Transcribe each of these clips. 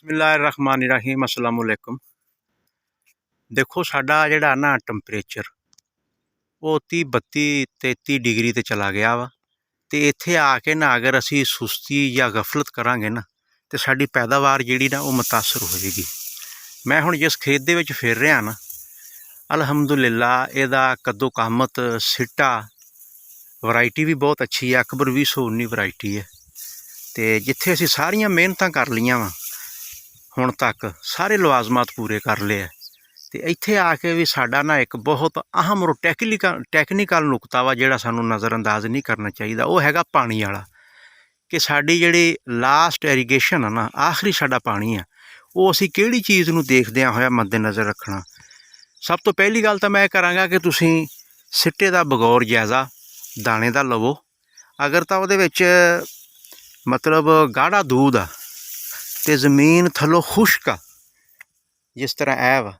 बिस्मिल्लाहिर्रहमानिर्रहीम अस्सलाम वालेकुम। देखो साडा जिहड़ा ना टैंपरेचर वो 30-32-33 डिग्री ते चला गया वा। ते इत्थे आके ना अगर असी सुस्ती या गफलत करांगे ना तो साडी पैदावार जिहड़ी ना वो मुतासर होएगी। मैं हुण जिस खेत दे विच फिर रिहा ना, अल्हम्दुलिल्लाह इहदा कद्दो कामत सिट्टा वैरायटी भी बहुत अच्छी है, अकबर 2019 वैरायटी है। तो जिथे असी सारियां मेहनतां कर लियां वा हुण तक, सारे लवाजमात पूरे कर लए, तो इत्थे आके भी साडा ना एक बहुत अहम और टैक्नीकल नुकता वा जिहड़ा सानू नज़रअंदाज नहीं करना चाहिए। वो हैगा पानी वाला, कि साडी जिहड़ी लास्ट इरीगेशन है ना, आखिरी साडा पानी है, वो असी किहड़ी चीज़ नू देखदियां होया मद्देनज़र रखना। सब तो पहली गल तो मैं करांगा कि तुसीं सिट्टे दा बगौर जायज़ा दाने दा लवो। अगर तो उहदे विच मतलब गाढ़ा दूध आ ते जमीन थल्लों खुश्क आ, जिस तरह ऐ वा,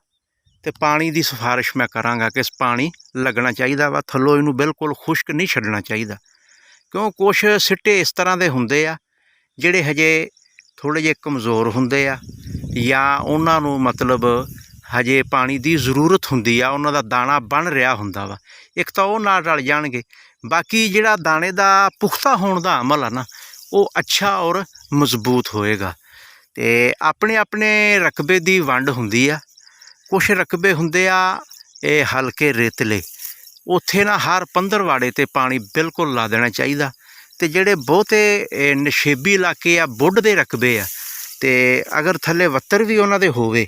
तो पानी की सिफारिश मैं करांगा कि पानी लगना चाहिए वा, थल्लों इनू बिल्कुल खुश्क नहीं छड्डना चाहिए। क्यों कुछ सिट्टे इस तरह के हुंदे आ जिहड़े हजे थोड़े जे कमज़ोर हुंदे आ, या उन्हां नू मतलब हजे पानी की जरूरत हुंदी आ, उन्हां दा दाना बन रहा हुंदा वा, एक तो वो नाल रल जाणगे। बाकी जिहड़ा दाने का पुख्ता होने का अमल है ना, वो अच्छा और मजबूत होएगा। तो अपने अपने रकबे की वंड हुंदी आ। कुछ रकबे हुंदे आ ये हल्के रेतले, उत्थे ना हर 15 वाड़े ते पानी बिल्कुल ला देना चाहिए। तो जिहड़े बहुते नशेबी इलाके आ, बुढ़ दे रकबे आ, तो अगर थल्ले वत्तर भी उन्हां दे होवे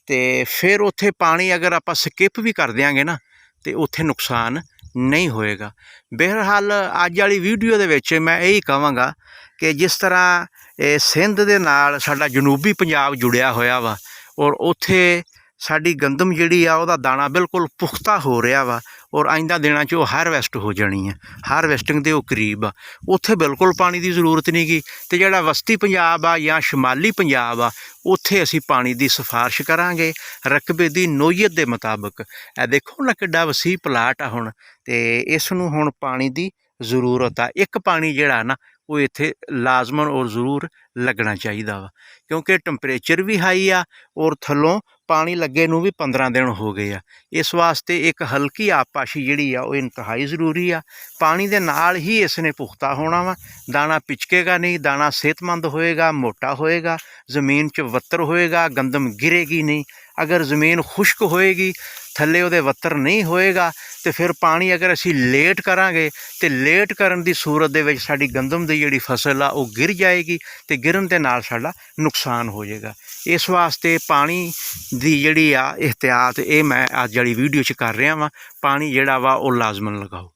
तो फिर उत्थे पानी अगर आपां स्किप भी कर देंगे ना तो उत्थे नुकसान नहीं होएगा। बहरहाल अज वाली वीडियो दे विच मैं यही कहांगा कि जिस तरह सिंध दे नाल साडा जनूबी पंजाब जुड़िया होया वा, और उत्थे साडी गंदम जिहड़ी आ उहदा दाना बिल्कुल पुख्ता हो रहा वा, और आइंदा दिनां च हारवैसट हो जानी है, हारवैसटिंग दे करीब आ, उत्थे बिल्कुल पानी की जरूरत नहीं गी। तो जिहड़ा वस्ती पंजाब आ या शमाली पंजाब आ, उत्थे असी पानी की सिफारिश करांगे रकबे की नोयत के मुताबिक। ए देखो ना किड्डा वसी प्लाट आ हुण, ते इस नूं हुण पानी की जरूरत आ। एक पानी जिहड़ा ना वो इत्थे लाजमन और जरूर लगना चाहिए वा, क्योंकि टैंपरेचर भी हाई आ और थल्लों पानी लगे नूं भी 15 दिन हो गए आ। इस वास्ते एक हल्की आबपाशी जिहड़ी आ वो इंतहाई जरूरी आ। पानी दे नाल ही इसने पुख्ता होना वा, दाना पिचकेगा नहीं, दाना सेहतमंद होएगा, मोटा होएगा, जमीन च वत्तर होएगा, गंदम गिरेगी नहीं। अगर जमीन खुश्क होएगी, थल्ले उहदे वत्तर नहीं होएगा, तो फिर पानी अगर असी लेट करांगे तो लेट करन दी सूरत दे विच साडी गंदम दी जिहड़ी फसल आ वो गिर जाएगी, तो गिरन दे नाल साडा नुकसान हो जाएगा। इस वास्ते पानी दी जिहड़ी आ एहतियात ये मैं अज वाली वीडियो च कर रहा वां। पानी जिहड़ा वा वो लाजमन लगाओ।